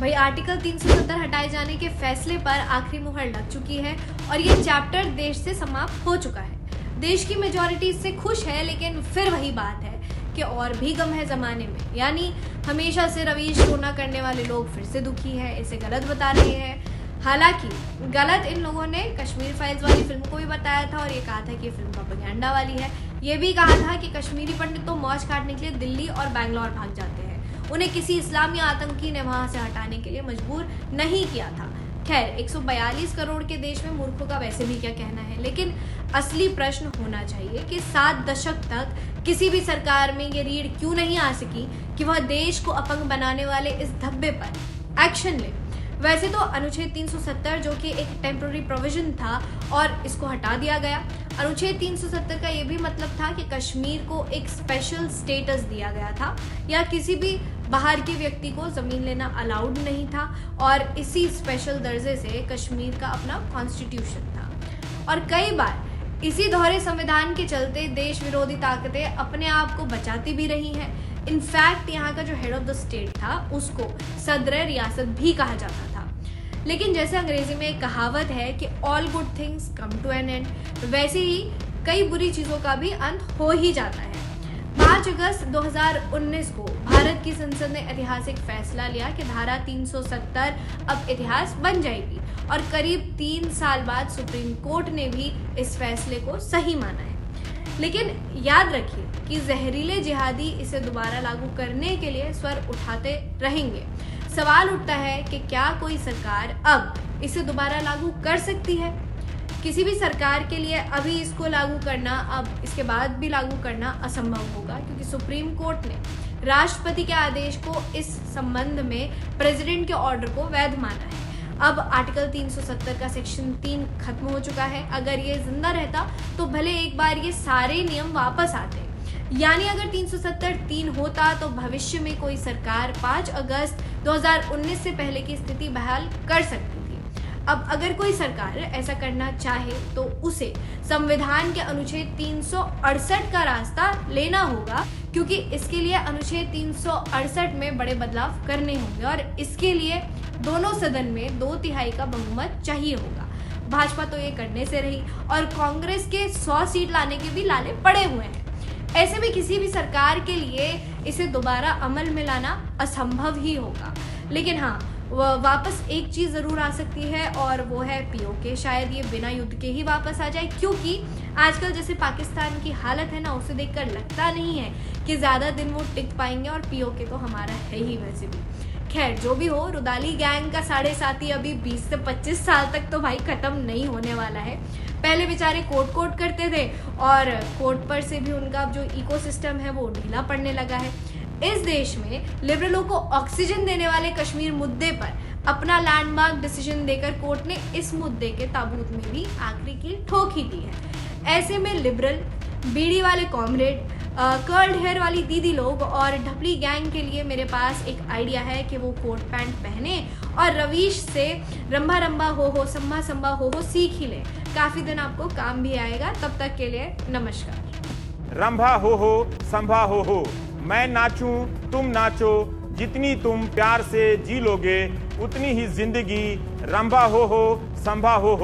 वही आर्टिकल 370 हटाए जाने के फैसले पर आखिरी मुहर लग चुकी है और ये चैप्टर देश से समाप्त हो चुका है। देश की मेजॉरिटी इससे खुश है, लेकिन फिर वही बात है कि और भी गम है जमाने में। यानी हमेशा से रवीश रोना करने वाले लोग फिर से दुखी है, इसे गलत बता रहे हैं। हालांकि गलत इन लोगों ने कश्मीर फाइल्स वाली फिल्म को भी बताया था और ये कहा था कि ये फिल्म प्रोपेगेंडा वाली है। ये भी कहा था कि कश्मीरी पंडित तो मौज काटने के लिए दिल्ली और बैंगलोर भाग जाते हैं, उन्हें किसी इस्लामी आतंकी ने वहां से हटाने के लिए मजबूर नहीं किया था। खैर, 142 करोड़ के देश में मूर्खों का वैसे भी क्या कहना है, लेकिन असली प्रश्न होना चाहिए कि 7 दशक तक किसी भी सरकार में ये रीढ़ क्यों नहीं आ सकी कि वह देश को अपंग बनाने वाले इस धब्बे पर एक्शन ले। वैसे तो अनुच्छेद 370 जो कि एक टेम्पररी प्रोविजन था और इसको हटा दिया गया। अनुच्छेद 370 का ये भी मतलब था कि कश्मीर को एक स्पेशल स्टेटस दिया गया था या किसी भी बाहर के व्यक्ति को ज़मीन लेना अलाउड नहीं था और इसी स्पेशल दर्जे से कश्मीर का अपना कॉन्स्टिट्यूशन था। और कई बार इसी दोहरे संविधान के चलते देश विरोधी ताकतें अपने आप को बचाती भी रही हैं। इनफैक्ट यहाँ का जो हेड ऑफ द स्टेट था उसको सदर रियासत भी कहा जाता था। लेकिन जैसे अंग्रेजी में एक कहावत है कि all good things come to an end, वैसे ही कई बुरी चीज़ों का भी अंत हो ही जाता है। 5 अगस्त 2019 को भारत की संसद ने ऐतिहासिक फैसला लिया कि धारा 370 अब इतिहास बन जाएगी और करीब 3 साल बाद सुप्रीम कोर्ट ने भी इस फैसले को सही माना है। लेकिन याद रखिए कि जहरीले जिहादी इसे दोबारा लागू करने के लिए स्वर उठाते रहेंगे। सवाल उठता है कि क्या कोई सरकार अब इसे दोबारा लागू कर सकती है? किसी भी सरकार के लिए अभी इसको लागू करना, अब इसके बाद भी लागू करना असंभव होगा, क्योंकि सुप्रीम कोर्ट ने राष्ट्रपति के आदेश को इस संबंध में प्रेसिडेंट के ऑर्डर को वैध माना है। अब आर्टिकल 370 का सेक्शन 3 खत्म हो चुका है। अगर ये जिंदा रहता तो भले एक बार ये सारे नियम वापस आते। यानी अगर 370(3) होता तो भविष्य में कोई सरकार 5 अगस्त 2019 से पहले की स्थिति बहाल कर सकती थी। अब अगर कोई सरकार ऐसा करना चाहे तो उसे संविधान के अनुच्छेद 368 का रास्ता लेना होगा, क्योंकि इसके लिए अनुच्छेद 368 में बड़े बदलाव करने होंगे और इसके लिए दोनों सदन में 2/3 का बहुमत चाहिए होगा। भाजपा तो ये करने से रही और कांग्रेस के 100 सीट लाने के भी लाले पड़े हुए हैं। ऐसे में किसी भी सरकार के लिए इसे दोबारा अमल में लाना असंभव ही होगा। लेकिन हाँ, वापस एक चीज़ ज़रूर आ सकती है और वो है पीओके। शायद ये बिना युद्ध के ही वापस आ जाए, क्योंकि आजकल जैसे पाकिस्तान की हालत है ना, उसे देखकर लगता नहीं है कि ज़्यादा दिन वो टिक पाएंगे और पीओके तो हमारा है ही वैसे भी। खैर, जो भी हो, रुदाली गैंग का 7.5 अभी 20 से 25 साल तक तो भाई ख़त्म नहीं होने वाला है। पहले बेचारे कोट करते थे और कोर्ट पर से भी उनका जो इकोसिस्टम है वो ढीला पड़ने लगा है। इस देश में लिबरलों को ऑक्सीजन देने वाले कश्मीर मुद्दे पर अपना लैंडमार्क डिसीजन देकर कोर्ट ने इस मुद्दे के ताबूत में भी आखिरी की ठोक ही दी है। ऐसे में लिबरल, बीड़ी वाले कॉमरेड, कर्ल्ड हेयर वाली दीदी लोग और ढपली गैंग के लिए मेरे पास एक आइडिया है कि वो कोट पैंट पहने और रवीश से रंभा रंभा हो संभा संभा हो सीख ही ले। काफी दिन आपको काम भी आएगा। तब तक के लिए नमस्कार। रंभा हो संभा हो, मैं नाचूं तुम नाचो, जितनी तुम प्यार से जी लोगे उतनी ही जिंदगी रंभा हो संभा हो।